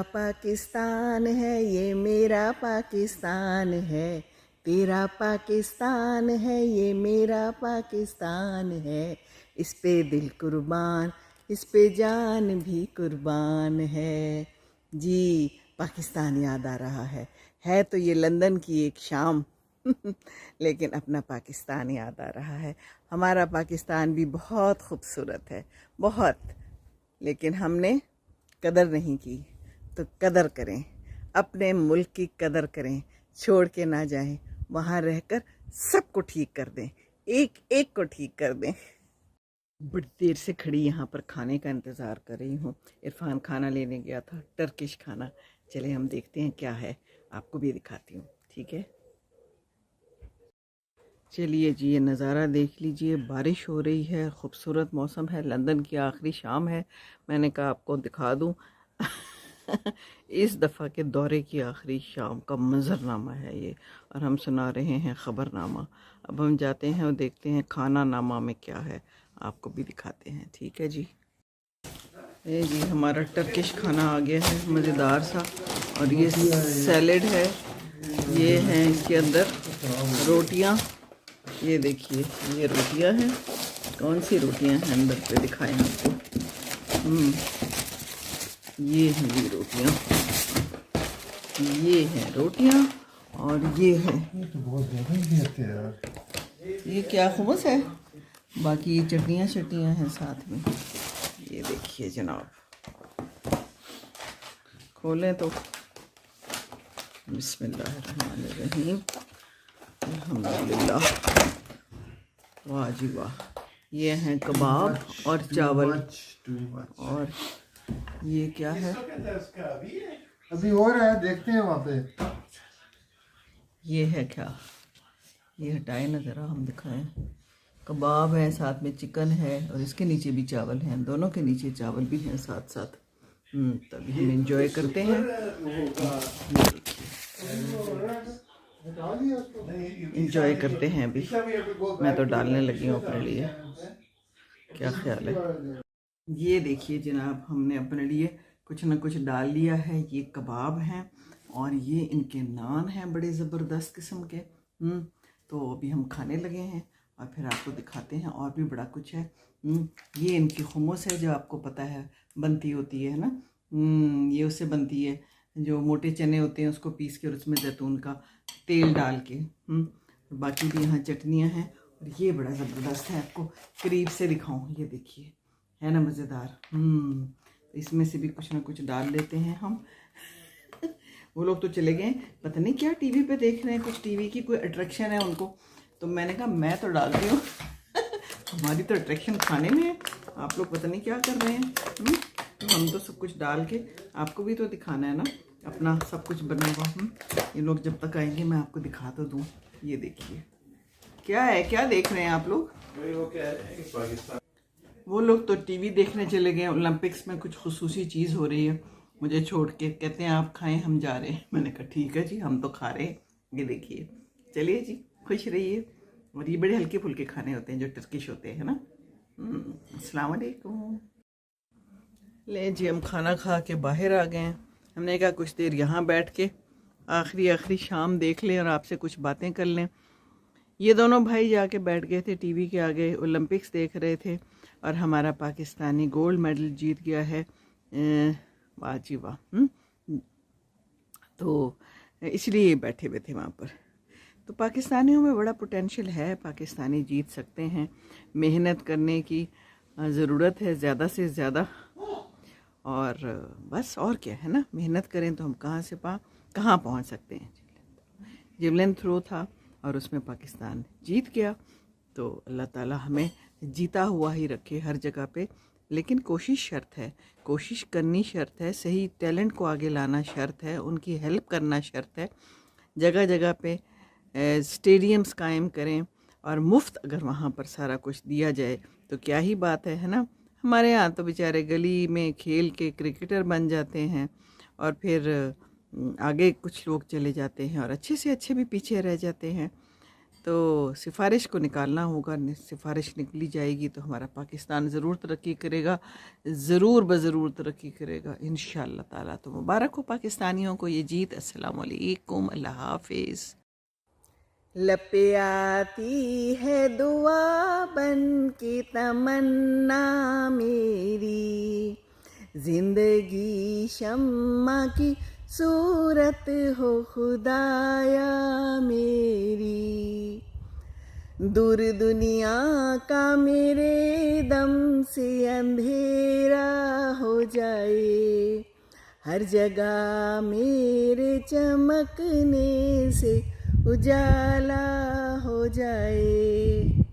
पाकिस्तान है ये मेरा पाकिस्तान है, तेरा पाकिस्तान है ये मेरा पाकिस्तान है, इस पे दिल कुर्बान इस पे जान भी कुर्बान है। जी, पाकिस्तान याद आ रहा है तो ये लंदन की एक शाम लेकिन अपना पाकिस्तान याद आ रहा है। हमारा पाकिस्तान भी बहुत खूबसूरत है, बहुत, लेकिन हमने कदर नहीं की। तो कदर करें, अपने मुल्क की कदर करें, छोड़ के ना जाएं, वहाँ रहकर सबको ठीक कर दें, एक एक को ठीक कर दें। बड़ी देर से खड़ी यहाँ पर खाने का इंतज़ार कर रही हूँ। इरफान खाना लेने गया था, टर्किश खाना। चले हम देखते हैं क्या है, आपको भी दिखाती हूँ, ठीक है। चलिए जी, ये नज़ारा देख लीजिए, बारिश हो रही है, खूबसूरत मौसम है, लंदन की आखिरी शाम है। मैंने कहा आपको दिखा दूँ इस दफ़ा के दौरे की आखिरी शाम का मंजरनामा है ये, और हम सुना रहे हैं ख़बरनामा। अब हम जाते हैं और देखते हैं खाना नामा में क्या है, आपको भी दिखाते हैं, ठीक है जी। ये जी हमारा टर्किश खाना आ गया है, मज़ेदार सा, और ये सैलेड है, ये हैं इसके अंदर रोटियां, ये देखिए ये रोटियां हैं। कौन सी रोटियां हैं अंदर पे दिखाएं आपको। ये हैं ये रोटियां, ये हैं रोटियां, और ये है, ये तो बहुत ज़्यादा ही देते हैं यार। ये क्या खुमस है, बाकी ये चटनियाँ शटनियाँ हैं साथ में। ये देखिए जनाब, खोलें तो बिस्मिल्लाहिर्रहमानिर्रहीम, अल्हम्दुलिल्लाह, वाह जी वाह। ये हैं कबाब और चावल, और ये क्या है, अभी हो रहा है, देखते हैं वहाँ पे। ये है क्या, ये हटाए ना ज़रा, हम दिखाएं। कबाब है, साथ में चिकन है, और इसके नीचे भी चावल हैं, दोनों के नीचे चावल भी हैं साथ साथ। तभी हम इंजॉय करते हैं। इंजॉय करते हैं अभी, मैं तो डालने लगी हूँ अपने लिए, क्या ख्याल है। ये देखिए जनाब, हमने अपने लिए कुछ ना कुछ डाल लिया है। ये कबाब हैं और ये इनके नान हैं, बड़े ज़बरदस्त किस्म के। तो अभी हम खाने लगे हैं और फिर आपको दिखाते हैं, और भी बड़ा कुछ है। ये इनकी खुमस है, जो आपको पता है बनती होती है ना। ये उससे बनती है, जो मोटे चने होते हैं उसको पीस के और उसमें जैतून का तेल डाल के। बाकी भी यहाँ चटनियाँ हैं, और ये बड़ा ज़बरदस्त है, आपको करीब से दिखाऊँ। ये देखिए, है ना मज़ेदार। इसमें से भी कुछ ना कुछ डाल लेते हैं हम। वो लोग तो चले गए, पता नहीं क्या टीवी पे देख रहे हैं, कुछ टीवी की कोई अट्रैक्शन है उनको, तो मैंने कहा मैं तो डालती हूँ हमारी तो अट्रैक्शन खाने में है, आप लोग पता नहीं क्या कर रहे हैं। तो हम तो सब कुछ डाल के आपको भी तो दिखाना है ना, अपना सब कुछ बना हुआ। ये लोग जब तक आएंगे मैं आपको दिखा तो दूँ। ये देखिए क्या है, क्या देख रहे हैं आप लोग। वो लोग तो टीवी देखने चले गए, ओलंपिक्स में कुछ खुसूसी चीज़ हो रही है, मुझे छोड़ के कहते हैं आप खाएं हम जा रहे हैं। मैंने कहा ठीक है जी, हम तो खा रहे हैं। ये देखिए, चलिए जी, खुश रहिए। और ये बड़े हल्के फुल्के खाने होते हैं जो टर्किश होते हैं ना। अस्सलाम वालेकुम। ले जी, हम खाना खा के बाहर आ गए हैं। हमने कहा कुछ देर यहाँ बैठ के आखिरी शाम देख लें और आपसे कुछ बातें कर लें। ये दोनों भाई जाके बैठ गए थे टीवी के आगे, ओलंपिक्स देख रहे थे, और हमारा पाकिस्तानी गोल्ड मेडल जीत गया है। वाह जी वाह। तो इसलिए बैठे हुए थे वहाँ पर। तो पाकिस्तानियों में बड़ा पोटेंशियल है, पाकिस्तानी जीत सकते हैं। मेहनत करने की ज़रूरत है ज़्यादा से ज़्यादा, और बस और क्या है ना, मेहनत करें तो हम कहाँ पहुँच सकते हैं। जेवलिन थ्रो था और उसमें पाकिस्तान जीत गया, तो अल्लाह ताला हमें जीता हुआ ही रखे हर जगह पे। लेकिन कोशिश शर्त है, कोशिश करनी शर्त है, सही टैलेंट को आगे लाना शर्त है, उनकी हेल्प करना शर्त है। जगह जगह पे स्टेडियम्स कायम करें, और मुफ्त अगर वहाँ पर सारा कुछ दिया जाए तो क्या ही बात है ना। हमारे यहाँ तो बेचारे गली में खेल के क्रिकेटर बन जाते हैं, और फिर आगे कुछ लोग चले जाते हैं और अच्छे से अच्छे भी पीछे रह जाते हैं। तो सिफारिश को निकालना होगा, सिफारिश निकली जाएगी तो हमारा पाकिस्तान ज़रूर तरक्की करेगा, ज़रूर बज़रूर तरक्की करेगा इंशाअल्लाह ताला। तो मुबारक हो पाकिस्तानियों को ये जीत। अस्सलाम वालेकुम, अल्लाह हाफिज़। लपे आती है दुआ बन की तमन्ना मेरी, जिंदगी शम्मा की सूरत हो खुदाया मेरी। दूर दुनिया का मेरे दम से अंधेरा हो जाए, हर जगह मेरे चमकने से उजाला हो जाए।